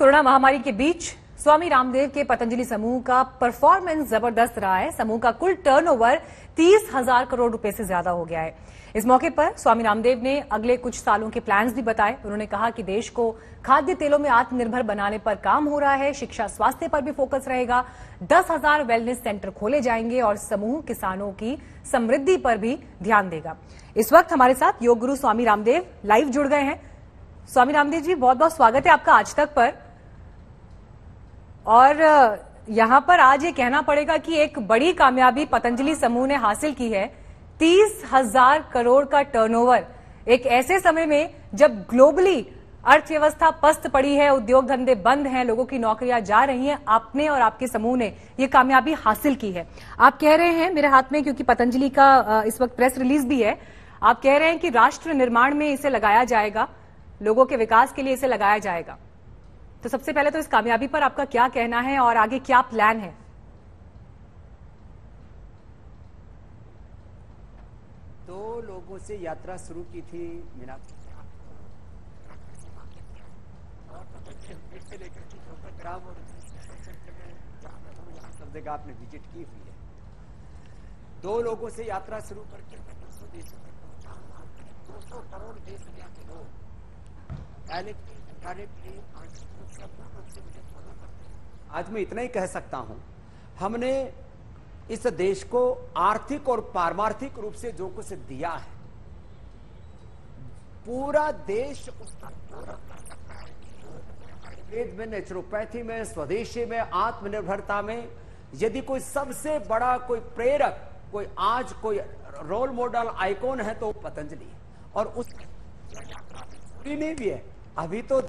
Corona महामारी के बीच स्वामी रामदेव के पतंजलि समूह का परफॉर्मेंस जबरदस्त रहा है। समूह का कुल टर्नओवर 30,000 करोड़ रुपए से ज्यादा हो गया है। इस मौके पर स्वामी रामदेव ने अगले कुछ सालों के प्लान्स भी बताए। उन्होंने कहा कि देश को खाद्य तेलों में आत्मनिर्भर बनाने पर काम हो रहा है, शिक्षा स्वास्थ्य पर भी फोकस रहेगा, 10,000 वेलनेस सेंटर खोले जाएंगे और समूह किसानों की समृद्धि पर भी ध्यान देगा। इस वक्त हमारे साथ योग गुरु स्वामी रामदेव लाइव जुड़ गए हैं। स्वामी रामदेव जी, बहुत बहुत स्वागत है आपका आज तक पर। और यहां पर आज ये कहना पड़ेगा कि एक बड़ी कामयाबी पतंजलि समूह ने हासिल की है, 30,000 करोड़ का टर्नओवर एक ऐसे समय में जब ग्लोबली अर्थव्यवस्था पस्त पड़ी है, उद्योग धंधे बंद हैं, लोगों की नौकरियां जा रही हैं। आपने और आपके समूह ने ये कामयाबी हासिल की है। आप कह रहे हैं, मेरे हाथ में क्योंकि पतंजलि का इस वक्त प्रेस रिलीज भी है, आप कह रहे हैं कि राष्ट्र निर्माण में इसे लगाया जाएगा, लोगों के विकास के लिए इसे लगाया जाएगा। तो सबसे पहले तो इस कामयाबी पर आपका क्या कहना है और आगे क्या प्लान है? दो लोगों से यात्रा शुरू की थी मीनाक्षी सब जगह आपने विजिट की हुई है। दो लोगों से यात्रा शुरू करके 200 देशों में 200 करोड़ देश दुनिया के लोग आज मैं इतना ही कह सकता हूं, हमने इस देश को आर्थिक और पारमार्थिक रूप से जो कुछ दिया है, पूरा देश आयुर्वेद में, नेचुरोपैथी में, स्वदेशी में, आत्मनिर्भरता में यदि कोई सबसे बड़ा कोई प्रेरक, कोई आज कोई रोल मॉडल आइकॉन है तो पतंजलि है। और उस नहीं भी है, अभी तो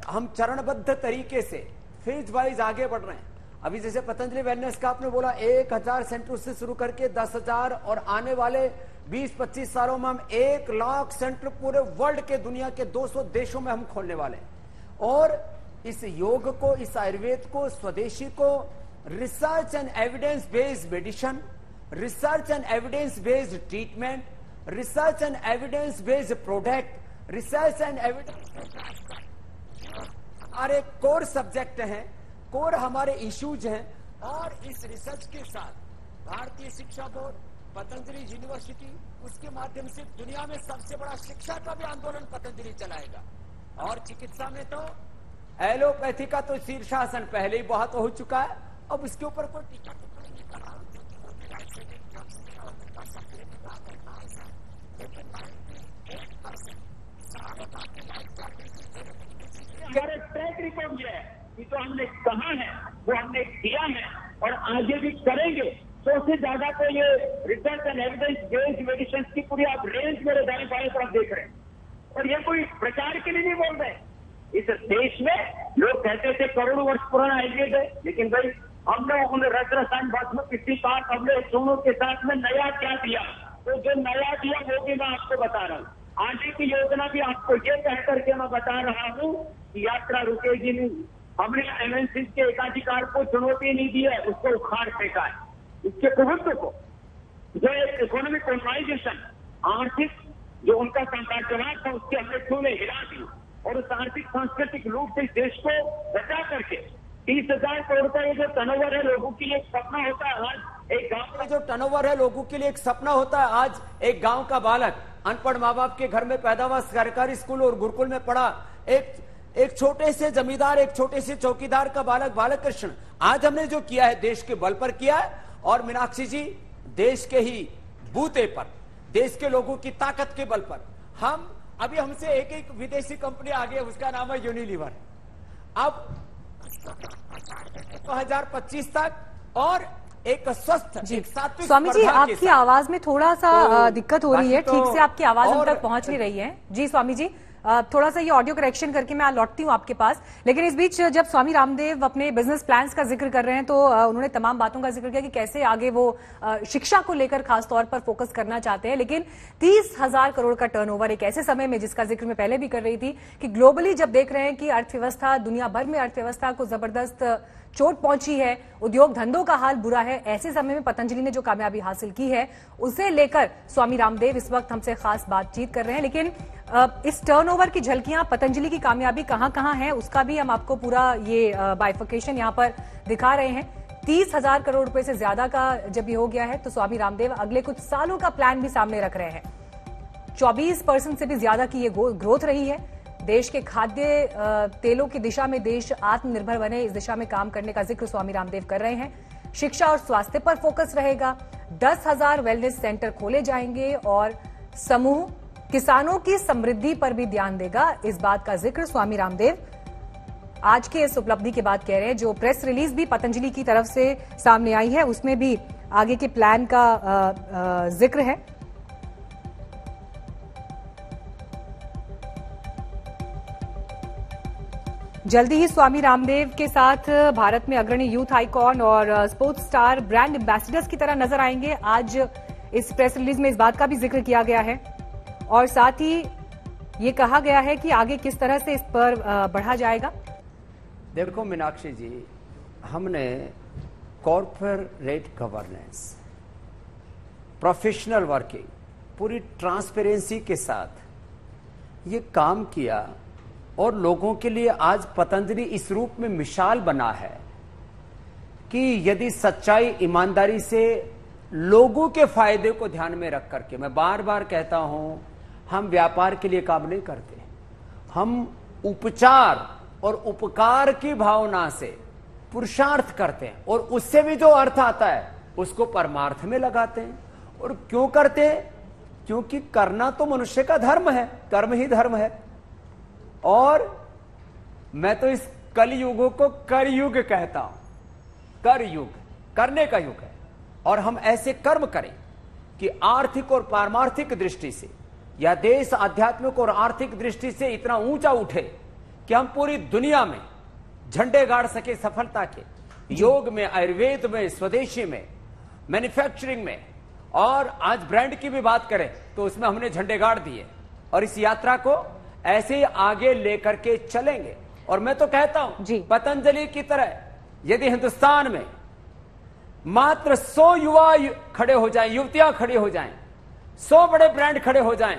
हम चरणबद्ध तरीके से फेज वाइज आगे बढ़ रहे हैं। अभी जैसे पतंजलि वेलनेस का आपने बोला 1,000 सेंटर से शुरू करके 10,000 और आने वाले 20-25 सालों में हम 1 लाख सेंटर पूरे वर्ल्ड के, दुनिया के 200 देशों में हम खोलने वाले हैं। और इस योग को, इस आयुर्वेद को, स्वदेशी को research and evidence based medicine, research and evidence based treatment, research and evidence based product, research and evidence हमारे कोर सब्जेक्ट हैं, कोर हमारे इश्यूज हैं। और इस रिसर्च के साथ भारतीय शिक्षा बोर्ड, पतंजलि यूनिवर्सिटी, उसके माध्यम से दुनिया में सबसे बड़ा शिक्षा का भी आंदोलन पतंजलि चलाएगा। और चिकित्सा में तो एलोपैथी का तो शीर्षासन पहले ही बहुत हो चुका है, अब उसके ऊपर कोई टीका टिप्पणी नहीं कर रहा। हमारा ट्रैक रिकॉर्ड ये है कि जो हमने कहा है वो हमने किया है और आगे भी करेंगे। 100 से ज्यादा तो ये research and evidence based medicine की पूरी आप रेंज मेरे दाएं बाएं तरफ देख रहे हैं। और ये कोई प्रचार के लिए नहीं बोल रहे। इस देश में लोग कहते थे करोड़ों वर्ष पुराना आयुर्वेद है, लेकिन भाई हमने उन रस रसायन किसी बात हमने सोनों के साथ में नया क्या दिया, तो जो नया दिया वो भी मैं आपको बता रहा हूँ। आगे की योजना भी आपको ये कह करके मैं बता रहा हूँ कि यात्रा रुकेगी नहीं। हमने एमएनसी के एकाधिकार को चुनौती नहीं दी है, उसको उखाड़ फेंका है। इसके प्रभुत्व को, जो एक इकोनॉमिक कॉन्फाइजेशन, आर्थिक जो उनका साम्राज्यवाद था, उसके हमने चूल्हे हिला दी और उस आर्थिक सांस्कृतिक रूप से देश को बचा करके 30,000 करोड़ का ये जो टर्नओवर है लोगों के लिए एक सपना होता है। आज एक गांव का जो टर्नओवर है लोगों के लिए एक सपना होता है। आज एक गांव का बालक अनपढ़ माँ बाप के घर में पैदा हुआ, सरकारी स्कूल और गुरुकुल में पढ़ा, एक छोटे से जमींदार, एक छोटे से चौकीदार का बालक कृष्ण, आज हमने जो किया है देश के बल पर किया है। और मीनाक्षी जी, देश के ही बूते पर, देश के लोगों की ताकत के बल पर हम अभी हमसे एक विदेशी कंपनी आ गई, उसका नाम है यूनिलीवर। अब 2025 तक और एक स्वस्थ, एक सात्विक। स्वामी जी, आपकी आवाज में थोड़ा सा दिक्कत हो रही है, ठीक से आपकी आवाज हम तक पहुंच नहीं रही है। जी स्वामी जी, थोड़ा सा ये ऑडियो करेक्शन करके मैं लौटती हूँ आपके पास। लेकिन इस बीच जब स्वामी रामदेव अपने बिजनेस प्लान्स का जिक्र कर रहे हैं तो उन्होंने तमाम बातों का जिक्र किया कि कैसे आगे वो शिक्षा को लेकर खास तौर पर फोकस करना चाहते हैं। लेकिन 30,000 करोड़ का टर्नओवर एक ऐसे समय में, जिसका जिक्र मैं पहले भी कर रही थी, कि ग्लोबली जब देख रहे हैं कि अर्थव्यवस्था, दुनिया भर में अर्थव्यवस्था को जबरदस्त चोट पहुंची है, उद्योग धंधों का हाल बुरा है, ऐसे समय में पतंजलि ने जो कामयाबी हासिल की है उसे लेकर स्वामी रामदेव इस वक्त हमसे खास बातचीत कर रहे हैं। लेकिन इस टर्नओवर की झलकियां, पतंजलि की कामयाबी कहां कहां है, उसका भी हम आपको पूरा ये बाइफर्केशन यहां पर दिखा रहे हैं। 30,000 करोड़ रुपए से ज्यादा का जब ये हो गया है तो स्वामी रामदेव अगले कुछ सालों का प्लान भी सामने रख रहे हैं। 24% से भी ज्यादा की ये ग्रोथ रही है। देश के खाद्य तेलों की दिशा में देश आत्मनिर्भर बने, इस दिशा में काम करने का जिक्र स्वामी रामदेव कर रहे हैं। शिक्षा और स्वास्थ्य पर फोकस रहेगा। 10,000 वेलनेस सेंटर खोले जाएंगे और समूह किसानों की समृद्धि पर भी ध्यान देगा। इस बात का जिक्र स्वामी रामदेव आज के इस उपलब्धि के बाद कह रहे हैं। जो प्रेस रिलीज भी पतंजलि की तरफ से सामने आई है उसमें भी आगे के प्लान का जिक्र है। जल्दी ही स्वामी रामदेव के साथ भारत में अग्रणी यूथ आइकॉन और स्पोर्ट्स स्टार ब्रांड एम्बेसडर्स की तरह नजर आएंगे। आज इस प्रेस रिलीज में इस बात का भी जिक्र किया गया है और साथ ही ये कहा गया है कि आगे किस तरह से इस पर बढ़ा जाएगा। देखो मीनाक्षी जी, हमने कॉर्पोरेट गवर्नेंस, प्रोफेशनल वर्किंग, पूरी ट्रांसपेरेंसी के साथ ये काम किया और लोगों के लिए आज पतंजलि इस रूप में मिसाल बना है कि यदि सच्चाई, ईमानदारी से लोगों के फायदे को ध्यान में रख करके, मैं बार बार कहता हूं, हम व्यापार के लिए काम नहीं करते, हम उपचार और उपकार की भावना से पुरुषार्थ करते हैं और उससे भी जो अर्थ आता है उसको परमार्थ में लगाते हैं। और क्यों करते हैं? क्योंकि करना तो मनुष्य का धर्म है, कर्म ही धर्म है। और मैं तो इस कलयुग को करयुग कहता हूं। करयुग करने का युग है और हम ऐसे कर्म करें कि आर्थिक और पारमार्थिक दृष्टि से यह देश आध्यात्मिक और आर्थिक दृष्टि से इतना ऊंचा उठे कि हम पूरी दुनिया में झंडे गाड़ सके सफलता के। योग में, आयुर्वेद में, स्वदेशी में, मैन्युफैक्चरिंग में, और आज ब्रांड की भी बात करें तो उसमें हमने झंडे गाड़ दिए और इस यात्रा को ऐसे ही आगे लेकर के चलेंगे। और मैं तो कहता हूं पतंजलि की तरह यदि हिंदुस्तान में मात्र 100 युवा खड़े हो जाएं, युवतियां खड़ी हो जाएं, 100 बड़े ब्रांड खड़े हो जाएं,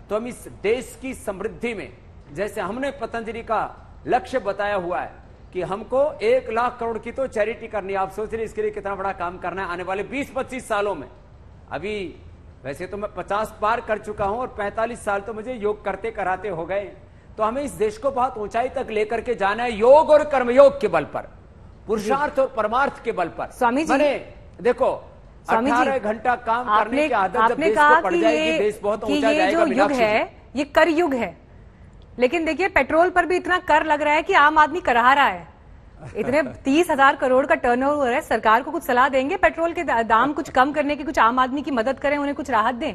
तो हम इस देश की समृद्धि में, जैसे हमने पतंजलि का लक्ष्य बताया हुआ है कि हमको 1 लाख करोड़ की तो चैरिटी करनी है। आप सोच रहे इसके लिए कितना बड़ा काम करना है आने वाले 20-25 सालों में। अभी वैसे तो मैं 50 पार कर चुका हूं और 45 साल तो मुझे योग करते कराते हो गए। तो हमें इस देश को बहुत ऊंचाई तक लेकर के जाना है, योग और कर्मयोग के बल पर, पुरुषार्थ और परमार्थ के बल पर। स्वामी जी, देखो 18 घंटा काम करने की आदत जब देश को पड़ जाएगी, देश बहुत ऊंचा जाएगा। जो युग है ये कर युग है, लेकिन देखिए पेट्रोल पर भी इतना कर लग रहा है कि आम आदमी करहा रहा है। इतने 30,000 करोड़ का टर्नओवर है। सरकार को कुछ सलाह देंगे पेट्रोल के दाम कुछ कम करने की, कुछ आम आदमी की मदद करें, उन्हें कुछ राहत दें।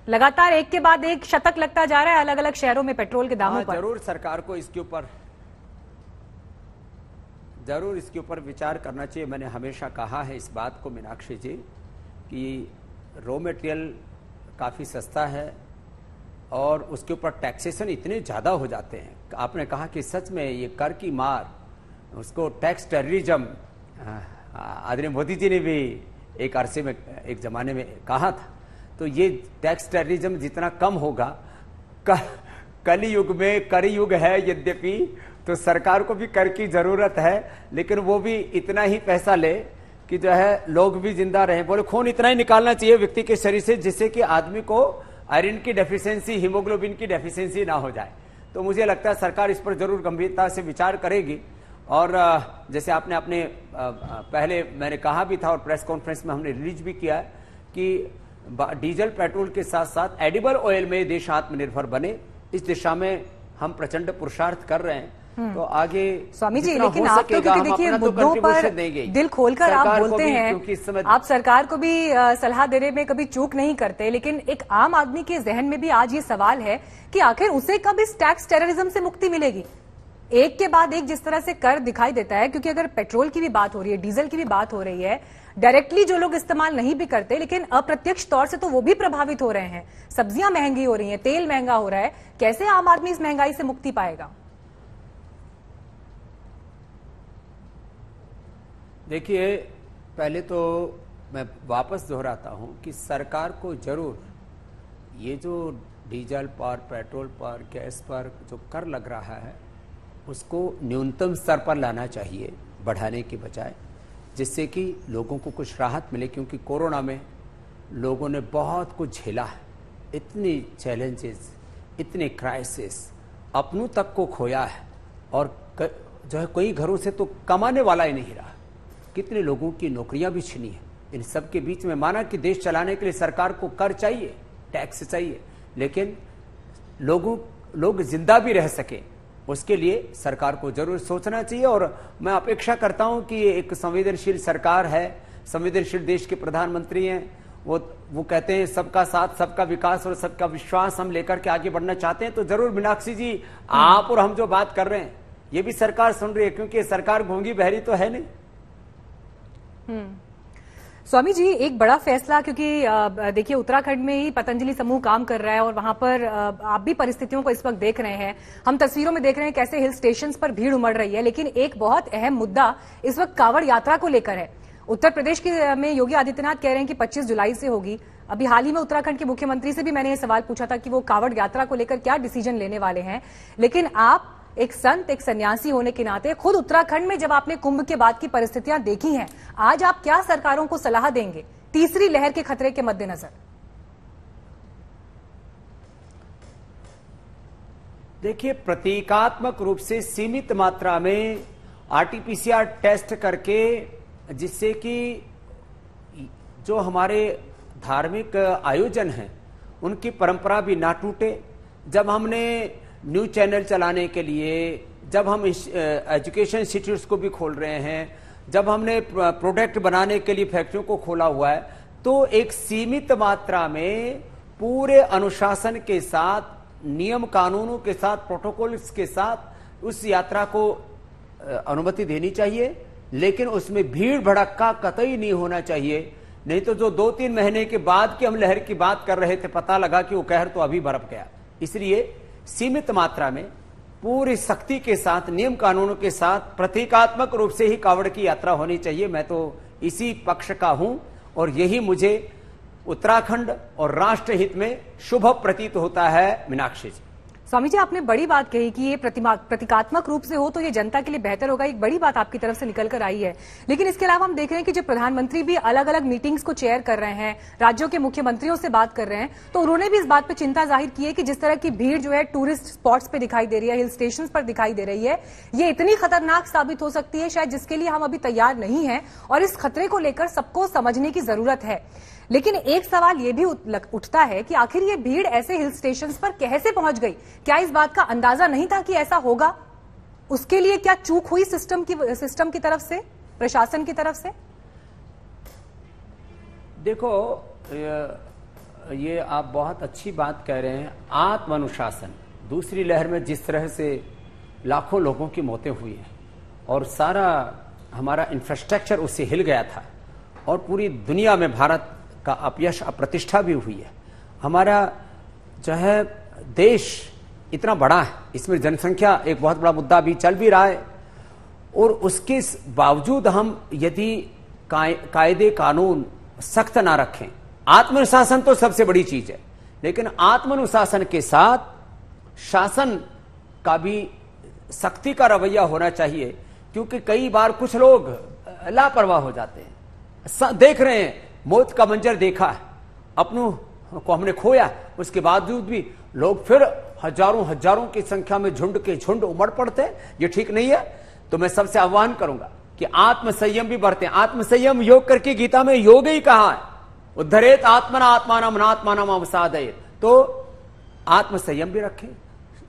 लगातार एक के बाद एक शतक लगता जा रहा है अलग अलग शहरों में पेट्रोल के दामों पर। जरूर सरकार को इसके ऊपर विचार करना चाहिए। मैंने हमेशा कहा है इस बात को मीनाक्षी जी कि रॉ मटेरियल काफी सस्ता है और उसके ऊपर टैक्सेशन इतने ज्यादा हो जाते हैं। आपने कहा कि सच में ये कर की मार, उसको टैक्स टेररिज्म, आदरणीय मोदी जी ने भी एक अरसे में, एक जमाने में कहा था। तो ये टैक्स टेररिज्म जितना कम होगा, कलयुग में कलयुग है यद्यपि, तो सरकार को भी कर की जरूरत है, लेकिन वो भी इतना ही पैसा ले कि जो है लोग भी जिंदा रहे। बोले खून इतना ही निकालना चाहिए व्यक्ति के शरीर से जिससे कि आदमी को आयरन की डेफिशिएंसी, हीमोग्लोबिन की डेफिशिएंसी ना हो जाए। तो मुझे लगता है सरकार इस पर जरूर गंभीरता से विचार करेगी। और जैसे आपने अपने पहले मैंने कहा भी था और प्रेस कॉन्फ्रेंस में हमने रिलीज भी किया कि डीजल पेट्रोल के साथ साथ एडिबल ऑयल में देश आत्मनिर्भर बने, इस दिशा में हम प्रचंड पुरुषार्थ कर रहे हैं। तो आगे स्वामी जी, लेकिन आप तो क्योंकि देखिए मुद्दों पर दिल खोलकर आप बोलते हैं, आप सरकार को भी सलाह देने में कभी चूक नहीं करते, लेकिन एक आम आदमी के जहन में भी आज ये सवाल है कि आखिर उसे कब इस टैक्स टेररिज्म से मुक्ति मिलेगी। एक के बाद एक जिस तरह से कर दिखाई देता है, क्योंकि अगर पेट्रोल की भी बात हो रही है, डीजल की भी बात हो रही है, डायरेक्टली जो लोग इस्तेमाल नहीं भी करते लेकिन अप्रत्यक्ष तौर से तो वो भी प्रभावित हो रहे हैं। सब्जियां महंगी हो रही हैं, तेल महंगा हो रहा है, कैसे आम आदमी इस महंगाई से मुक्ति पाएगा? देखिए, पहले तो मैं वापस दोहराता हूं कि सरकार को जरूर ये जो डीजल पर, पेट्रोल पर, गैस पर जो कर लग रहा है उसको न्यूनतम स्तर पर लाना चाहिए, बढ़ाने की बजाय, जिससे कि लोगों को कुछ राहत मिले। क्योंकि कोरोना में लोगों ने बहुत कुछ झेला है, इतनी चैलेंजेस, इतने क्राइसिस, अपनों तक को खोया है, और जो है कई घरों से तो कमाने वाला ही नहीं रहा, कितने लोगों की नौकरियां भी छिनी है। इन सब के बीच में माना कि देश चलाने के लिए सरकार को कर चाहिए, टैक्स चाहिए, लेकिन लोग जिंदा भी रह सके उसके लिए सरकार को जरूर सोचना चाहिए। और मैं अपेक्षा करता हूं कि ये एक संवेदनशील सरकार है, संवेदनशील देश के प्रधानमंत्री हैं, वो कहते हैं सबका साथ, सबका विकास और सबका विश्वास हम लेकर के आगे बढ़ना चाहते हैं। तो जरूर मीनाक्षी जी, आप और हम जो बात कर रहे हैं ये भी सरकार सुन रही है, क्योंकि सरकार गूंगी बहरी तो है नहीं। स्वामी जी, एक बड़ा फैसला, क्योंकि देखिए उत्तराखंड में ही पतंजलि समूह काम कर रहा है और वहां पर आप भी परिस्थितियों को इस वक्त देख रहे हैं, हम तस्वीरों में देख रहे हैं कैसे हिल स्टेशंस पर भीड़ उमड़ रही है। लेकिन एक बहुत अहम मुद्दा इस वक्त कांवड़ यात्रा को लेकर है। उत्तर प्रदेश में योगी आदित्यनाथ कह रहे हैं कि 25 जुलाई से होगी। अभी हाल ही में उत्तराखंड के मुख्यमंत्री से भी मैंने ये सवाल पूछा था कि वो कांवड़ यात्रा को लेकर क्या डिसीजन लेने वाले हैं। लेकिन आप एक संत, एक सन्यासी होने के नाते खुद उत्तराखंड में जब आपने कुंभ के बाद की परिस्थितियां देखी हैं, आज आप क्या सरकारों को सलाह देंगे तीसरी लहर के खतरे के मद्देनजर? देखिए, प्रतीकात्मक रूप से सीमित मात्रा में आरटीपीसीआर टेस्ट करके, जिससे कि जो हमारे धार्मिक आयोजन हैं उनकी परंपरा भी ना टूटे। जब हमने न्यूज चैनल चलाने के लिए, जब हम एजुकेशन इंस्टीट्यूट्स को भी खोल रहे हैं, जब हमने प्रोडक्ट बनाने के लिए फैक्ट्रियों को खोला हुआ है, तो एक सीमित मात्रा में पूरे अनुशासन के साथ, नियम कानूनों के साथ, प्रोटोकॉल्स के साथ उस यात्रा को अनुमति देनी चाहिए। लेकिन उसमें भीड़ भड़क्का कतई नहीं होना चाहिए। नहीं तो जो 2-3 महीने के बाद की हम लहर की बात कर रहे थे, पता लगा कि वो कहर तो अभी बरप गया। इसलिए सीमित मात्रा में, पूरी सख्ती के साथ, नियम कानूनों के साथ, प्रतीकात्मक रूप से ही कांवड़ की यात्रा होनी चाहिए। मैं तो इसी पक्ष का हूं और यही मुझे उत्तराखंड और राष्ट्र हित में शुभ प्रतीत होता है। मीनाक्षी जी, स्वामी जी, आपने बड़ी बात कही कि ये प्रतीकात्मक रूप से हो तो ये जनता के लिए बेहतर होगा। एक बड़ी बात आपकी तरफ से निकल कर आई है। लेकिन इसके अलावा हम देख रहे हैं कि जो प्रधानमंत्री भी अलग अलग मीटिंग्स को चेयर कर रहे हैं, राज्यों के मुख्यमंत्रियों से बात कर रहे हैं, तो उन्होंने भी इस बात पर चिंता जाहिर की है कि जिस तरह की भीड़ जो है टूरिस्ट स्पॉट्स पे दिखाई दे रही है, हिल स्टेशन पर दिखाई दे रही है, ये इतनी खतरनाक साबित हो सकती है शायद जिसके लिए हम अभी तैयार नहीं है, और इस खतरे को लेकर सबको समझने की जरूरत है। लेकिन एक सवाल ये भी उठता है कि आखिर ये भीड़ ऐसे हिल स्टेशंस पर कैसे पहुंच गई? क्या इस बात का अंदाजा नहीं था कि ऐसा होगा? उसके लिए क्या चूक हुई सिस्टम की तरफ से, प्रशासन की तरफ से? देखो, ये आप बहुत अच्छी बात कह रहे हैं। आत्म अनुशासन, दूसरी लहर में जिस तरह से लाखों लोगों की मौतें हुई हैं और सारा हमारा इंफ्रास्ट्रक्चर उससे हिल गया था, और पूरी दुनिया में भारत का अपयश, अप्रतिष्ठा भी हुई है। हमारा जो है देश इतना बड़ा है, इसमें जनसंख्या एक बहुत बड़ा मुद्दा भी चल भी रहा है, और उसके बावजूद हम यदि कायदे कानून सख्त ना रखें, आत्मनुशासन तो सबसे बड़ी चीज है, लेकिन आत्मनुशासन के साथ शासन का भी सख्ती का रवैया होना चाहिए। क्योंकि कई बार कुछ लोग लापरवाह हो जाते हैं। देख रहे हैं, मौत का मंजर देखा है, अपनों को हमने खोया, उसके बावजूद भी लोग फिर हजारों की संख्या में झुंड के झुंड उमड़ पड़ते हैं। ये ठीक नहीं है। तो मैं सबसे आह्वान करूंगा कि आत्मसंयम भी बरतें। आत्मसंयम योग करके गीता में योग ही कहा है, उद्धरेत आत्मना आत्मानम अनात्मानम अवसादयेत। तो आत्मसंयम भी रखें,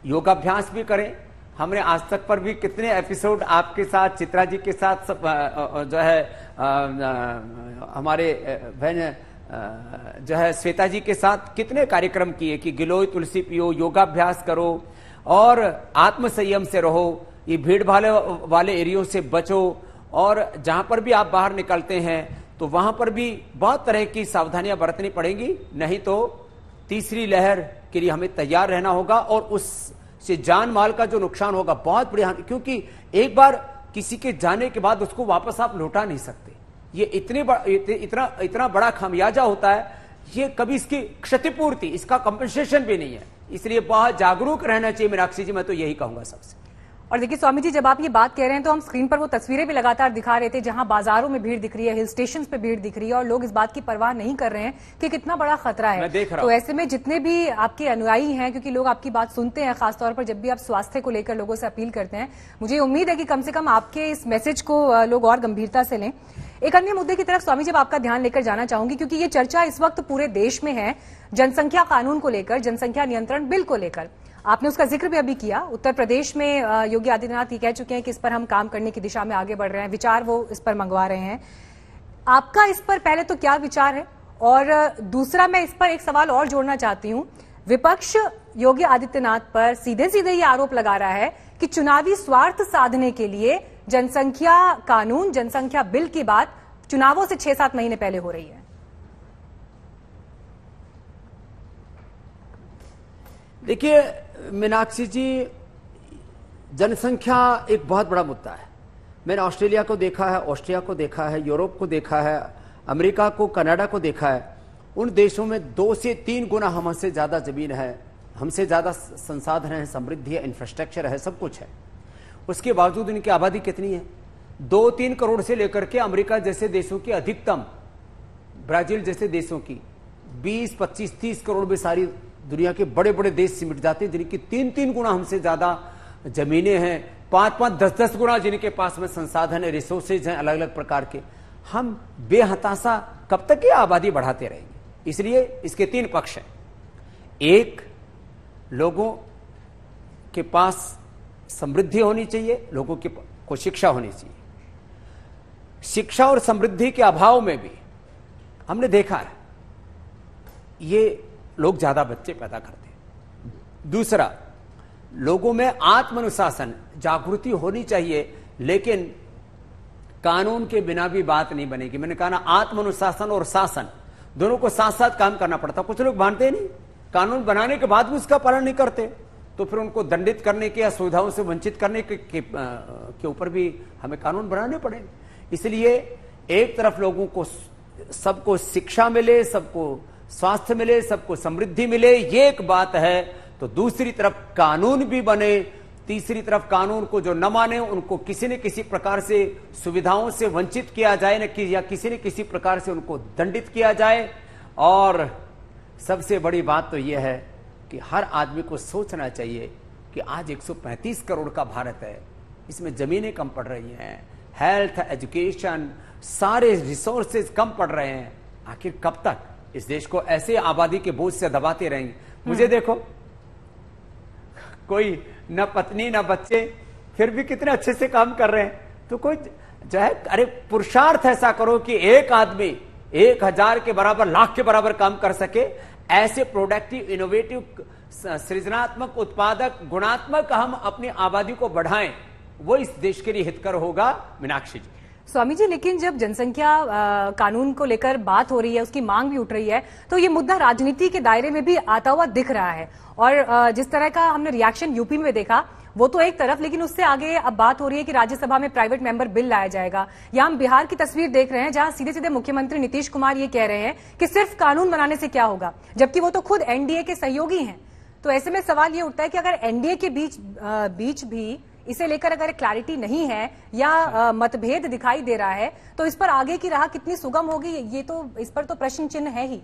योगाभ्यास भी करें। हमने आज तक पर भी कितने एपिसोड आपके साथ, चित्रा जी के साथ, सब जो है हमारे बहन जो है श्वेता जी के साथ कितने कार्यक्रम किए कि गिलोय तुलसी पियो, योगाभ्यास करो और आत्मसंयम से रहो, ये भीड़ वाले एरियो से बचो, और जहां पर भी आप बाहर निकलते हैं तो वहां पर भी बहुत तरह की सावधानियां बरतनी पड़ेंगी। नहीं तो तीसरी लहर के लिए हमें तैयार रहना होगा, और उससे जान माल का जो नुकसान होगा बहुत बड़ी, क्योंकि एक बार किसी के जाने के बाद उसको वापस आप लौटा नहीं सकते। ये इतना बड़ा खामियाजा होता है ये कभी इसकी क्षतिपूर्ति, इसका कंपनसेशन भी नहीं है। इसलिए बहुत जागरूक रहना चाहिए मीनाक्षी जी, मैं तो यही कहूंगा सबसे। और देखिए स्वामी जी, जब आप ये बात कह रहे हैं तो हम स्क्रीन पर वो तस्वीरें भी लगातार दिखा रहे थे जहां बाजारों में भीड़ दिख रही है, हिल स्टेशन पे भीड़ दिख रही है और लोग इस बात की परवाह नहीं कर रहे हैं कि कितना बड़ा खतरा है। मैं देख रहा तो ऐसे में जितने भी आपके अनुयायी हैं, क्योंकि लोग आपकी बात सुनते हैं, खासतौर पर जब भी आप स्वास्थ्य को लेकर लोगों से अपील करते हैं, मुझे उम्मीद है कि कम से कम आपके इस मैसेज को लोग और गंभीरता से लें। एक अन्य मुद्दे की तरफ स्वामी जी आपका ध्यान लेकर जाना चाहूंगी, क्योंकि ये चर्चा इस वक्त पूरे देश में है जनसंख्या कानून को लेकर, जनसंख्या नियंत्रण बिल को लेकर। आपने उसका जिक्र भी अभी किया। उत्तर प्रदेश में योगी आदित्यनाथ ये कह चुके हैं कि इस पर हम काम करने की दिशा में आगे बढ़ रहे हैं, विचार वो इस पर मंगवा रहे हैं। आपका इस पर पहले तो क्या विचार है, और दूसरा मैं इस पर एक सवाल और जोड़ना चाहती हूं। विपक्ष योगी आदित्यनाथ पर सीधे सीधे ये आरोप लगा रहा है कि चुनावी स्वार्थ साधने के लिए जनसंख्या कानून, जनसंख्या बिल की बात चुनावों से 6-7 महीने पहले हो रही है। देखिए मीनाक्षी जी, जनसंख्या एक बहुत बड़ा मुद्दा है। मैंने ऑस्ट्रेलिया को देखा है, ऑस्ट्रिया को देखा है, यूरोप को देखा है, अमेरिका को, कनाडा को देखा है। उन देशों में 2 से 3 गुना हमसे ज्यादा जमीन है, हमसे ज्यादा संसाधन है, समृद्धि है, इंफ्रास्ट्रक्चर है, सब कुछ है। उसके बावजूद इनकी आबादी कितनी है? 2-3 करोड़ से लेकर के अमेरिका जैसे देशों की अधिकतम, ब्राजील जैसे देशों की 20, 25, 30 करोड़ में सारी दुनिया के बड़े बड़े देश सिमट जाते हैं, जिनकी 3-3 गुना हमसे ज्यादा जमीनें हैं, 5-5, 10-10 गुना जिनके पास में संसाधन है, रिसोर्सेज हैं अलग अलग प्रकार के। हम बेहताशा कब तक ये आबादी बढ़ाते रहेंगे? इसलिए इसके 3 पक्ष हैं। एक, लोगों के पास समृद्धि होनी चाहिए, लोगों को शिक्षा होनी चाहिए। शिक्षा और समृद्धि के अभाव में भी हमने देखा है ये लोग ज्यादा बच्चे पैदा करते हैं। दूसरा, लोगों में आत्मानुशासन, जागृति होनी चाहिए, लेकिन कानून के बिना भी बात नहीं बनेगी। मैंने कहा ना, आत्मानुशासन और शासन दोनों को साथ साथ काम करना पड़ता। कुछ लोग मानते नहीं, कानून बनाने के बाद भी उसका पालन नहीं करते, तो फिर उनको दंडित करने के या सुविधाओं से वंचित करने के ऊपर भी हमें कानून बनाने पड़ेंगे। इसलिए एक तरफ लोगों को, सबको शिक्षा मिले, सबको स्वास्थ्य मिले, सबको समृद्धि मिले, ये एक बात है, तो दूसरी तरफ कानून भी बने। तीसरी तरफ कानून को जो न माने उनको किसी न किसी प्रकार से सुविधाओं से वंचित किया जाए, या किसी न किसी प्रकार से उनको दंडित किया जाए। और सबसे बड़ी बात तो यह है कि हर आदमी को सोचना चाहिए कि आज 135 करोड़ का भारत है, इसमें जमीनें कम पड़ रही हैं, हेल्थ, एजुकेशन, सारे रिसोर्सेज कम पड़ रहे हैं। आखिर कब तक इस देश को ऐसे आबादी के बोझ से दबाते रहेंगे? मुझे देखो, कोई न पत्नी न बच्चे, फिर भी कितने अच्छे से काम कर रहे हैं। तो कोई जो है, अरे पुरुषार्थ ऐसा करो कि एक आदमी 1000 के बराबर, लाख के बराबर काम कर सके। ऐसे प्रोडक्टिव, इनोवेटिव, सृजनात्मक, उत्पादक, गुणात्मक हम अपनी आबादी को बढ़ाएं, वो इस देश के लिए हितकर होगा। मीनाक्षी जी। स्वामी जी, लेकिन जब जनसंख्या कानून को लेकर बात हो रही है, उसकी मांग भी उठ रही है, तो ये मुद्दा राजनीति के दायरे में भी आता हुआ दिख रहा है। और जिस तरह का हमने रिएक्शन यूपी में देखा, वो तो एक तरफ, लेकिन उससे आगे अब बात हो रही है कि राज्यसभा में प्राइवेट मेंबर बिल लाया जाएगा। या हम बिहार की तस्वीर देख रहे हैं, जहां सीधे सीधे मुख्यमंत्री नीतीश कुमार ये कह रहे हैं कि सिर्फ कानून बनाने से क्या होगा, जबकि वो तो खुद एनडीए के सहयोगी हैं। तो ऐसे में सवाल ये उठता है कि अगर एनडीए के बीच भी इसे लेकर अगर क्लैरिटी नहीं है या मतभेद दिखाई दे रहा है, तो इस पर आगे की राह कितनी सुगम होगी, ये तो, इस पर तो प्रश्न चिन्ह है ही।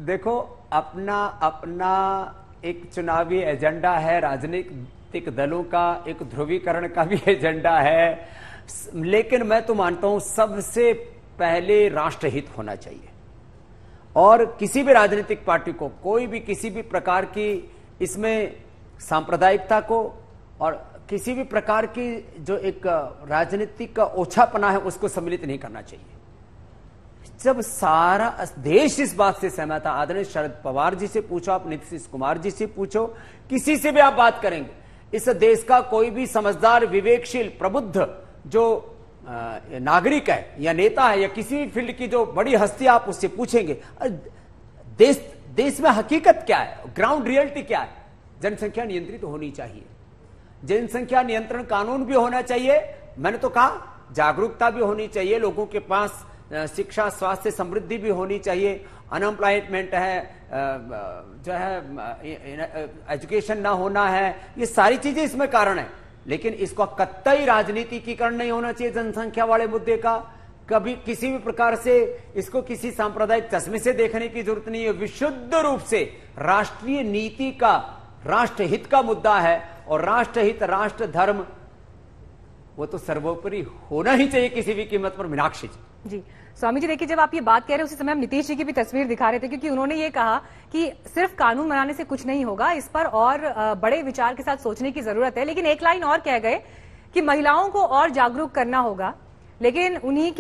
देखो, अपना एक चुनावी एजेंडा है, राजनीतिक दलों का एक ध्रुवीकरण का भी एजेंडा है, लेकिन मैं तो मानता हूं सबसे पहले राष्ट्रहित होना चाहिए। और किसी भी राजनीतिक पार्टी को, कोई भी किसी भी प्रकार की इसमें सांप्रदायिकता को और किसी भी प्रकार की जो एक राजनीतिक का ओछापना है, उसको सम्मिलित नहीं करना चाहिए। जब सारा देश इस बात से सहमत था, आदरणीय शरद पवार जी से पूछो, आप नीतीश कुमार जी से पूछो, किसी से भी आप बात करेंगे, इस देश का कोई भी समझदार, विवेकशील, प्रबुद्ध जो नागरिक है या नेता है या किसी भी फील्ड की जो बड़ी हस्ती, आप उससे पूछेंगे देश में हकीकत क्या है, ग्राउंड रियलिटी क्या है। जनसंख्या नियंत्रित होनी चाहिए, जनसंख्या नियंत्रण कानून भी होना चाहिए। मैंने तो कहा जागरूकता भी होनी चाहिए, लोगों के पास शिक्षा, स्वास्थ्य, समृद्धि भी होनी चाहिए। अनएम्प्लॉयमेंट है, जो है एजुकेशन ना होना है, ये सारी चीजें इसमें कारण है। लेकिन इसको कतई राजनीतिकीकरण नहीं होना चाहिए जनसंख्या वाले मुद्दे का। कभी किसी भी प्रकार से इसको किसी सांप्रदायिक चश्मे से देखने की जरूरत नहीं है। विशुद्ध रूप से राष्ट्रीय नीति का, राष्ट्रहित का मुद्दा है, और राष्ट्रहित, राष्ट्र धर्म, वो तो सर्वोपरि होना ही चाहिए किसी भी कीमत पर। मीनाक्षी जी, स्वामी जी देखिए, जब आप ये बात कह रहे हैं उसी समय हम नीतीश जी की भी तस्वीर दिखा रहे थे, क्योंकि उन्होंने ये कहा कि सिर्फ कानून बनाने से कुछ नहीं होगा, इस पर और बड़े विचार के साथ सोचने की जरूरत है। लेकिन एक लाइन और कह गए कि महिलाओं को और जागरूक करना होगा। लेकिन उन्हीं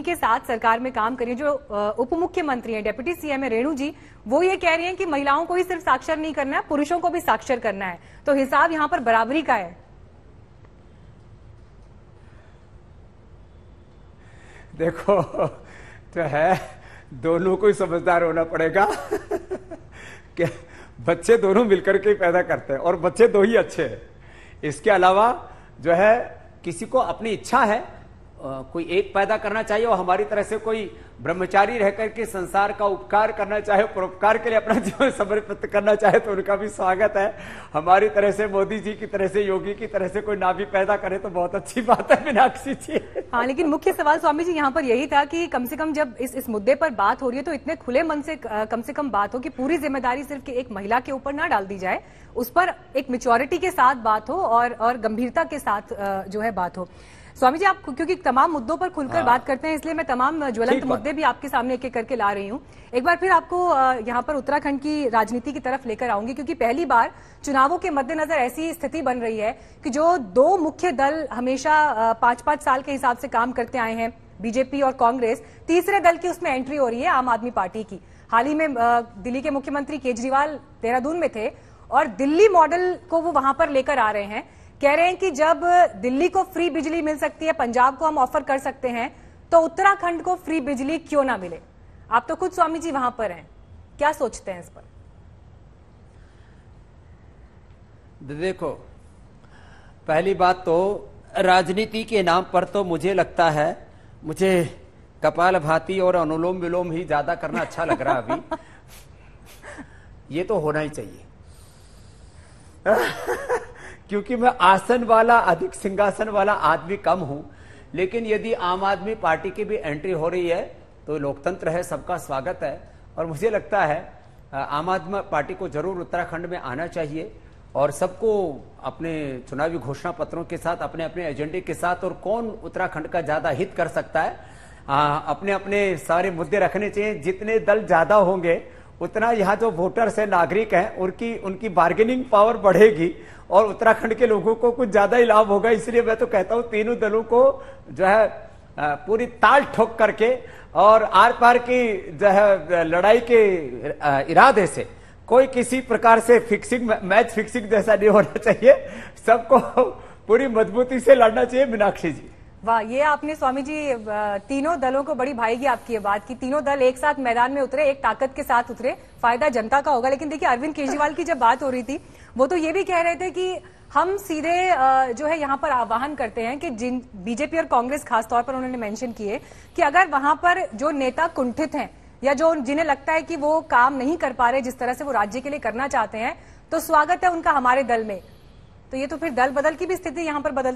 के साथ सरकार में काम करिए जो उप मुख्यमंत्री हैं, डिप्टी सीएम है रेणु जी, वो ये कह रही हैं कि महिलाओं को ही सिर्फ साक्षर नहीं करना है, पुरुषों को भी साक्षर करना है। तो हिसाब यहां पर बराबरी का है। देखो, तो है, दोनों को ही समझदार होना पड़ेगा कि बच्चे दोनों मिलकर के पैदा करते हैं, और बच्चे दो ही अच्छे हैं। इसके अलावा जो है किसी को अपनी इच्छा है, कोई एक पैदा करना चाहिए, और हमारी तरह से कोई ब्रह्मचारी रह करके संसार का उपकार करना चाहे, परोपकार के लिए अपना जीवन समर्पित करना चाहे, तो उनका भी स्वागत है। हमारी तरह से, मोदी जी की तरह से, योगी की तरह से कोई नाभी पैदा करे तो बहुत अच्छी बात है मीनाक्षी जी। हाँ, लेकिन मुख्य सवाल स्वामी जी यहाँ पर यही था कि कम से कम जब इस मुद्दे पर बात हो रही है तो इतने खुले मन से कम बात हो कि पूरी जिम्मेदारी सिर्फ एक महिला के ऊपर ना डाल दी जाए, उस पर एक मैच्योरिटी के साथ बात हो और गंभीरता के साथ जो है बात हो। स्वामी जी, आप क्योंकि तमाम मुद्दों पर खुलकर बात करते हैं, इसलिए मैं तमाम ज्वलंत मुद्दे भी आपके सामने एक एक करके ला रही हूँ। एक बार फिर आपको यहाँ पर उत्तराखंड की राजनीति की तरफ लेकर आऊंगी, क्योंकि पहली बार चुनावों के मद्देनजर ऐसी स्थिति बन रही है कि जो दो मुख्य दल हमेशा 5-5 साल के हिसाब से काम करते आए हैं, बीजेपी और कांग्रेस, तीसरे दल की उसमें एंट्री हो रही है आम आदमी पार्टी की। हाल ही में दिल्ली के मुख्यमंत्री केजरीवाल देहरादून में थे और दिल्ली मॉडल को वो वहां पर लेकर आ रहे हैं। कह रहे हैं कि जब दिल्ली को फ्री बिजली मिल सकती है, पंजाब को हम ऑफर कर सकते हैं, तो उत्तराखंड को फ्री बिजली क्यों ना मिले। आप तो खुद स्वामी जी वहां पर हैं, क्या सोचते हैं इस पर? देखो, पहली बात तो राजनीति के नाम पर तो मुझे लगता है, मुझे कपालभाति और अनुलोम विलोम ही ज्यादा करना अच्छा लग रहा है अभी। ये तो होना ही चाहिए क्योंकि मैं आसन वाला, अधिक सिंहासन वाला आदमी कम हूं। लेकिन यदि आम आदमी पार्टी की भी एंट्री हो रही है तो लोकतंत्र है, सबका स्वागत है। और मुझे लगता है आम आदमी पार्टी को जरूर उत्तराखंड में आना चाहिए, और सबको अपने चुनावी घोषणा पत्रों के साथ, अपने अपने एजेंडे के साथ, और कौन उत्तराखंड का ज्यादा हित कर सकता है, अपने अपने सारे मुद्दे रखने चाहिए। जितने दल ज्यादा होंगे उतना यहाँ जो वोटर्स है, नागरिक हैं, उनकी बार्गेनिंग पावर बढ़ेगी और उत्तराखंड के लोगों को कुछ ज्यादा ही लाभ होगा। इसलिए मैं तो कहता हूँ तीनों दलों को जो है पूरी ताल ठोक करके और आर पार की जो है लड़ाई के इरादे से, कोई किसी प्रकार से फिक्सिंग, मैच फिक्सिंग जैसा नहीं होना चाहिए, सबको पूरी मजबूती से लड़ना चाहिए। मीनाक्षी जी, वाह, ये आपने स्वामी जी तीनों दलों को बड़ी भाएगी आपकी ये बात कि तीनों दल एक साथ मैदान में उतरे, एक ताकत के साथ उतरे, फायदा जनता का होगा। लेकिन देखिए, अरविंद केजरीवाल की जब बात हो रही थी, वो तो ये भी कह रहे थे कि हम सीधे जो है यहाँ पर आह्वान करते हैं कि जिन बीजेपी और कांग्रेस खासतौर पर उन्होंने मेंशन किए कि अगर वहां पर जो नेता कुंठित हैं या जो जिन्हें लगता है कि वो काम नहीं कर पा रहे जिस तरह से वो राज्य के लिए करना चाहते हैं, तो स्वागत है उनका हमारे दल में। तो ये तो फिर दल बदल की भी स्थिति यहाँ पर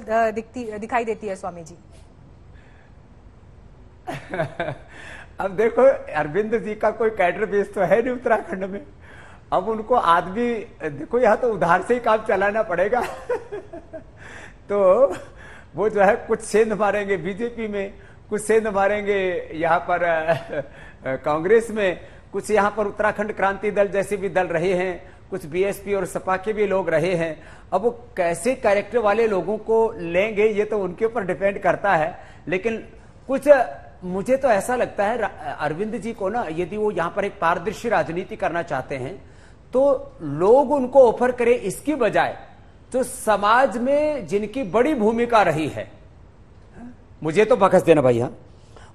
दिखाई देती है स्वामी जी। अब देखो, अरविंद जी का कोई कैडर बेस तो है नहीं उत्तराखंड में। अब उनको आदमी, देखो यहाँ तो उधार से ही काम चलाना पड़ेगा तो वो जो है कुछ सेंध मारेंगे बीजेपी में, कुछ सेंध मारेंगे यहाँ पर कांग्रेस में, कुछ यहाँ पर उत्तराखंड क्रांति दल जैसे भी दल रहे हैं, कुछ बीएसपी और सपा के भी लोग रहे हैं। अब वो कैसे कैरेक्टर वाले लोगों को लेंगे ये तो उनके ऊपर डिपेंड करता है। लेकिन कुछ मुझे तो ऐसा लगता है अरविंद जी को ना, यदि वो यहाँ पर एक पारदर्शी राजनीति करना चाहते हैं तो लोग उनको ऑफर करें, इसकी बजाय जो समाज में जिनकी बड़ी भूमिका रही है, मुझे तो बखस देना भाई, हाँ,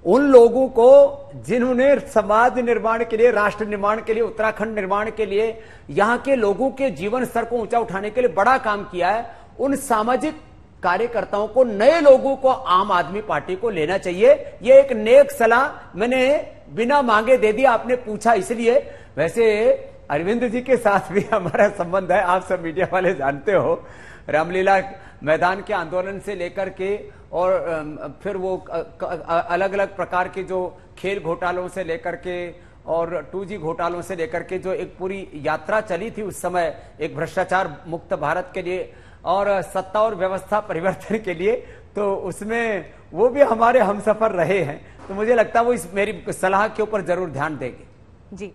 उन लोगों को जिन्होंने समाज निर्माण के लिए, राष्ट्र निर्माण के लिए, उत्तराखंड निर्माण के लिए, यहाँ के लोगों के जीवन स्तर को ऊंचा उठाने के लिए बड़ा काम किया है, उन सामाजिक कार्यकर्ताओं को, नए लोगों को आम आदमी पार्टी को लेना चाहिए। ये एक नेक सलाह मैंने बिना मांगे दे दी, आपने पूछा इसलिए। वैसे अरविंद जी के साथ भी हमारा संबंध है, आप सब मीडिया वाले जानते हो। रामलीला मैदान के आंदोलन से लेकर के और फिर वो अलग अलग प्रकार के जो खेल घोटालों से लेकर के और 2G घोटालों से लेकर के जो एक पूरी यात्रा चली थी उस समय, एक भ्रष्टाचार मुक्त भारत के लिए और सत्ता और व्यवस्था परिवर्तन के लिए, तो उसमें वो भी हमारे हमसफर रहे हैं। तो मुझे लगता है वो इस मेरी सलाह के ऊपर जरूर ध्यान देंगे। जी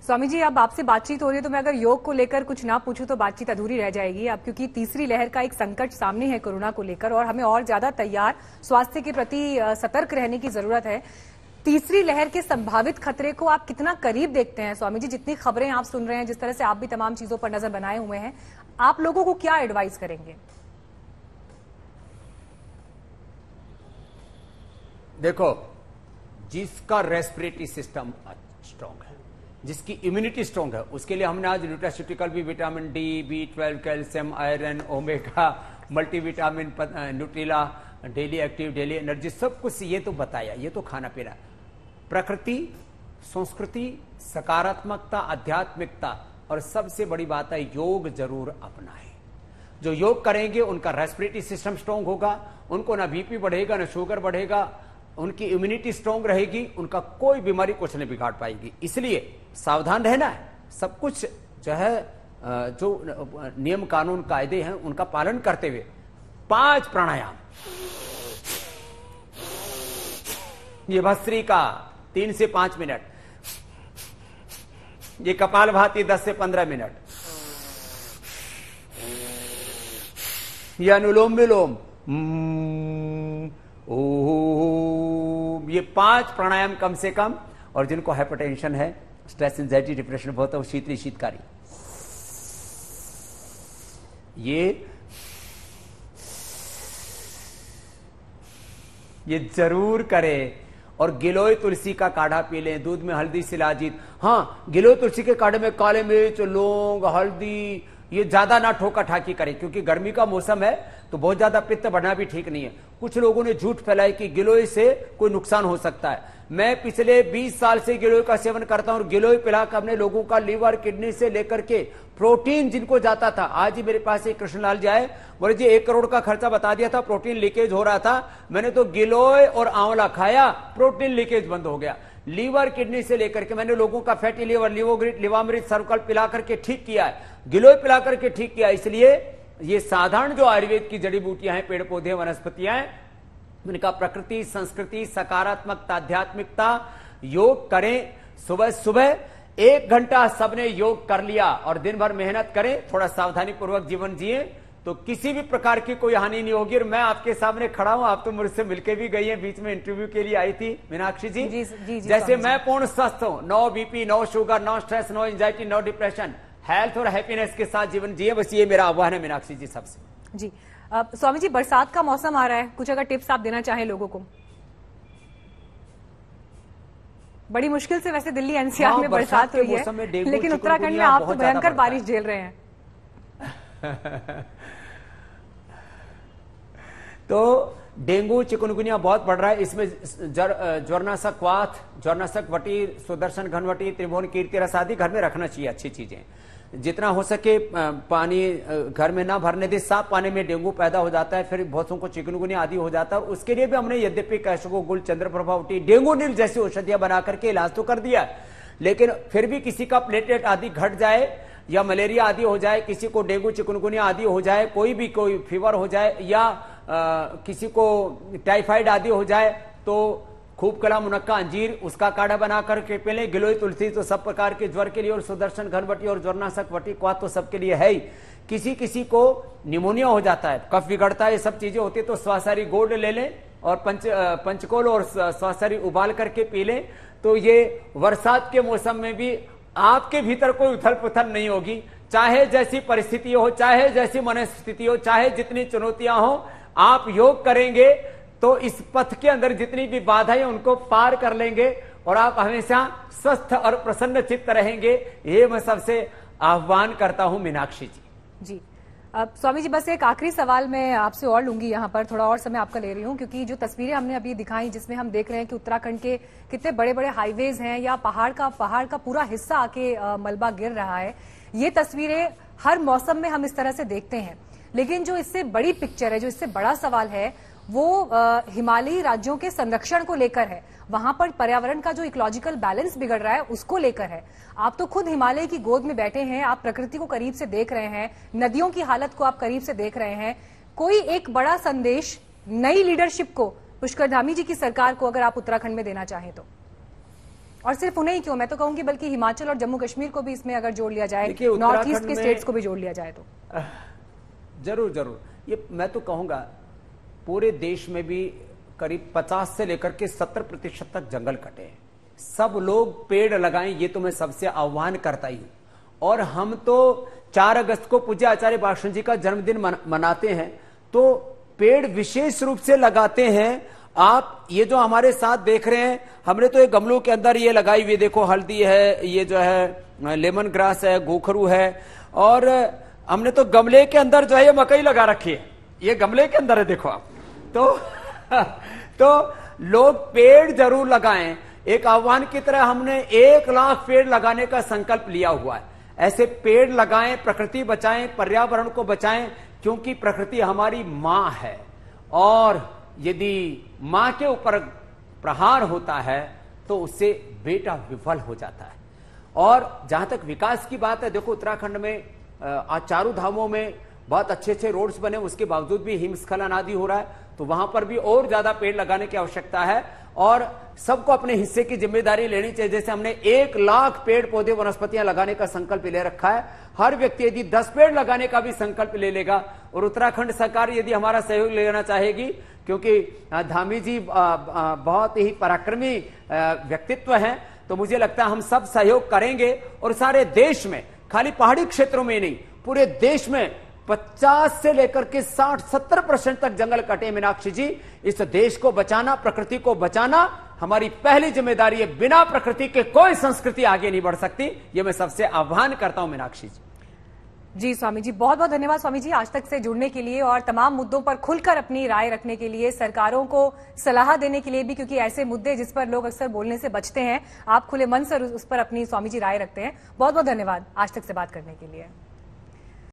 स्वामी जी, अब आपसे बातचीत हो रही है तो मैं अगर योग को लेकर कुछ ना पूछूं तो बातचीत अधूरी रह जाएगी। अब क्योंकि तीसरी लहर का एक संकट सामने है कोरोना को लेकर और हमें और ज्यादा तैयार, स्वास्थ्य के प्रति सतर्क रहने की जरूरत है। तीसरी लहर के संभावित खतरे को आप कितना करीब देखते हैं स्वामी जी? जितनी खबरें आप सुन रहे हैं, जिस तरह से आप भी तमाम चीजों पर नजर बनाए हुए हैं, आप लोगों को क्या एडवाइस करेंगे? देखो, जिसका रेस्पिरेटरी सिस्टम स्ट्रांग है, जिसकी इम्यूनिटी स्ट्रांग है, उसके लिए हमने आज न्यूट्रास्यूटिकल भी, vitamin D, B12, calcium, iron, omega, multivitamin, Nutrela, daily active, daily energy, सब कुछ ये तो बताया। ये तो खाना पीना, प्रकृति, संस्कृति, सकारात्मकता, आध्यात्मिकता और सबसे बड़ी बात है योग जरूर अपनाएं। जो योग करेंगे उनका रेस्पिरेटरी सिस्टम स्ट्रांग होगा, उनको ना बीपी बढ़ेगा ना शुगर बढ़ेगा, उनकी इम्यूनिटी स्ट्रांग रहेगी, उनका कोई बीमारी कुछ नहीं बिगाड़ पाएगी। इसलिए सावधान रहना है, सब कुछ जो है जो नियम कानून कायदे हैं उनका पालन करते हुए 5 प्राणायाम, ये भस्त्रिका 3 से 5 मिनट, ये कपालभाति 10 से 15 मिनट, ये अनुलोम विलोम, ये 5 प्राणायाम कम से कम। और जिनको हाइपरटेंशन है, स्ट्रेस, एंजाइटी, डिप्रेशन बहुत है, शीतकारी, ये जरूर करें। और गिलोय तुलसी का काढ़ा पी लें, दूध में हल्दी शिलाजीत। हाँ, गिलोय तुलसी के काढ़े में काले मिर्च, लौंग, हल्दी, ये ज्यादा ना ठोका ठाकी करें, क्योंकि गर्मी का मौसम है तो बहुत ज्यादा पित्त बढ़ना भी ठीक नहीं है। कुछ लोगों ने झूठ फैलाई कि गिलोय से कोई नुकसान हो सकता है। मैं पिछले 20 साल से गिलोय का सेवन करता हूं और गिलोय पिलाकर अपने लोगों का लीवर, किडनी से लेकर के प्रोटीन जिनको जाता था, आज ही मेरे पास एक कृष्णलाल जी आए, बोले जी 1 करोड़ का खर्चा बता दिया था, प्रोटीन लीकेज हो रहा था, मैंने तो गिलोय और आंवला खाया, प्रोटीन लीकेज बंद हो गया। लीवर, किडनी से लेकर के मैंने लोगों का फैटी लीवर, लिवोग्रिट, लिवामृत, सर्वकल पिला करके ठीक किया है, गिलोय पिला करके ठीक किया। इसलिए ये साधारण जो आयुर्वेद की जड़ी बूटियां हैं, पेड़ पौधे, वनस्पतियां हैं, उनका प्रकृति, संस्कृति, सकारात्मकता, आध्यात्मिकता, योग करें। सुबह सुबह 1 घंटा सबने योग कर लिया और दिन भर मेहनत करें, थोड़ा सावधानी पूर्वक जीवन जिए तो किसी भी प्रकार की कोई हानि नहीं होगी। और मैं आपके सामने खड़ा हूं, आप तो मुझसे मिलके भी गई हैं, बीच में इंटरव्यू के लिए आई थी मीनाक्षी जी। जी, जैसे मैं पूर्ण स्वस्थ हूं, no BP, no sugar, no stress, no anxiety, no depression, health और हैप्पीनेस के साथ जीवन जिए, बस ये मेरा आह्वान है मीनाक्षी जी सबसे। जी स्वामी जी, बरसात का मौसम आ रहा है, कुछ अगर टिप्स आप देना चाहें लोगों को? बड़ी मुश्किल से वैसे दिल्ली एनसीआर में बरसात हुई है, लेकिन उत्तराखंड में आप तो भयंकर बारिश झेल रहे हैं। तो डेंगू, चिकुनगुनिया बहुत बढ़ रहा है। इसमें ज्वरनाशक क्वाथ, ज्वरनाशक वटी, सुदर्शन घनवटी, त्रिभुवन कीर्ति रस आदि घर में रखना चाहिए। अच्छी चीजें जितना हो सके पानी घर में ना भरने दे। साफ पानी में डेंगू पैदा हो जाता है, फिर बहुतों को चिकुनगुनिया आदि हो जाता है। उसके लिए भी हमने यद्यपि कैशगो, गुल, चंद्रप्रभा उठी, डेंगू नील जैसी औषधियां बना करके इलाज तो कर दिया, लेकिन फिर भी किसी का प्लेटलेट आदि घट जाए या मलेरिया आदि हो जाए, किसी को डेंगू, चिकुनगुनिया आदि हो जाए, कोई फीवर हो जाए या किसी को टाइफाइड आदि हो जाए, तो खूब कला, मुनक्का, अंजीर, उसका काढ़ा बना करके पी लें। गिलोय तुलसी तो सब प्रकार के ज्वर के लिए, और सुदर्शन घनवटी और ज्वरनाशक वटी क्वाथ तो सबके लिए है ही। किसी को निमोनिया हो जाता है, कफ बिगड़ता है, ये सब चीजें होती है, तो स्वासारी गोल्ड ले लें और पंचकोल और स्वासारी उबाल करके पी लें। तो ये बरसात के मौसम में भी आपके भीतर कोई उथल पुथल नहीं होगी, चाहे जैसी परिस्थिति हो, चाहे जैसी मनस्थिति हो, चाहे जितनी चुनौतियां हो, आप योग करेंगे तो इस पथ के अंदर जितनी भी बाधाएं उनको पार कर लेंगे और आप हमेशा स्वस्थ और प्रसन्न चित्त रहेंगे। ये मैं सबसे आह्वान करता हूं मीनाक्षी जी। जी अब स्वामी जी बस एक आखिरी सवाल मैं आपसे और लूंगी, यहाँ पर थोड़ा और समय आपका ले रही हूँ, क्योंकि जो तस्वीरें हमने अभी दिखाई जिसमें हम देख रहे हैं कि उत्तराखंड के कितने बड़े बड़े हाईवेज हैं या पहाड़ का पूरा हिस्सा आके मलबा गिर रहा है, ये तस्वीरें हर मौसम में हम इस तरह से देखते हैं। लेकिन जो इससे बड़ी पिक्चर है, जो इससे बड़ा सवाल है, वो हिमालयी राज्यों के संरक्षण को लेकर है। वहां पर पर्यावरण का जो इकोलॉजिकल बैलेंस बिगड़ रहा है उसको लेकर है। आप तो खुद हिमालय की गोद में बैठे हैं, आप प्रकृति को करीब से देख रहे हैं, नदियों की हालत को आप करीब से देख रहे हैं। कोई एक बड़ा संदेश नई लीडरशिप को, पुष्कर धामी जी की सरकार को, अगर आप उत्तराखंड में देना चाहें तो, और सिर्फ उन्हें ही क्यों, मैं तो कहूंगी बल्कि हिमाचल और जम्मू कश्मीर को भी इसमें अगर जोड़ लिया जाए, नॉर्थ ईस्ट के स्टेट्स को भी जोड़ लिया जाए तो। जरूर जरूर, ये मैं तो कहूंगा पूरे देश में भी करीब 50 से लेकर के 70% तक जंगल कटे हैं। सब लोग पेड़ लगाएं, ये तो मैं सबसे आह्वान करता ही हूं। और हम तो 4 अगस्त को पूज्य आचार्य भाषण जी का जन्मदिन मनाते हैं, तो पेड़ विशेष रूप से लगाते हैं। आप ये जो हमारे साथ देख रहे हैं, हमने तो एक गमलों के अंदर ये लगाई हुई, देखो हल्दी है, ये जो है लेमन ग्रास है, गोखरू है, और हमने तो गमले के अंदर जो है ये मकई लगा रखी है, ये गमले के अंदर है, देखो आप। तो लोग पेड़ जरूर लगाएं। एक आह्वान की तरह हमने 1 लाख पेड़ लगाने का संकल्प लिया हुआ है। ऐसे पेड़ लगाएं, प्रकृति बचाएं, पर्यावरण को बचाएं, क्योंकि प्रकृति हमारी मां है, और यदि मां के ऊपर प्रहार होता है तो उससे बेटा विफल हो जाता है। और जहां तक विकास की बात है, देखो उत्तराखंड में आज चारों धामों में बहुत अच्छे अच्छे रोड्स बने, उसके बावजूद भी हिमस्खलन आदि हो रहा है, तो वहां पर भी और ज्यादा पेड़ लगाने की आवश्यकता है। और सबको अपने हिस्से की जिम्मेदारी लेनी चाहिए। जैसे हमने 1 लाख पेड़ पौधे वनस्पतियां लगाने का संकल्प ले रखा है, हर व्यक्ति यदि 10 पेड़ लगाने का भी संकल्प ले लेगा, और उत्तराखंड सरकार यदि हमारा सहयोग लेना चाहेगी, क्योंकि धामी जी बहुत ही पराक्रमी व्यक्तित्व हैं, तो मुझे लगता है हम सब सहयोग करेंगे, और सारे देश में, खाली पहाड़ी क्षेत्रों में नहीं, पूरे देश में 50 से लेकर के 60-70% तक जंगल कटे। मीनाक्षी जी, इस देश को बचाना, प्रकृति को बचाना हमारी पहली जिम्मेदारी है। बिना प्रकृति के कोई संस्कृति आगे नहीं बढ़ सकती। ये मैं सबसे आह्वान करता हूं मीनाक्षी जी। जी स्वामी जी, बहुत बहुत धन्यवाद स्वामी जी आज तक से जुड़ने के लिए और तमाम मुद्दों पर खुलकर अपनी राय रखने के लिए, सरकारों को सलाह देने के लिए भी, क्योंकि ऐसे मुद्दे जिस पर लोग अक्सर बोलने से बचते हैं, आप खुले मन से उस पर अपनी स्वामी जी राय रखते हैं। बहुत बहुत धन्यवाद आज तक से बात करने के लिए।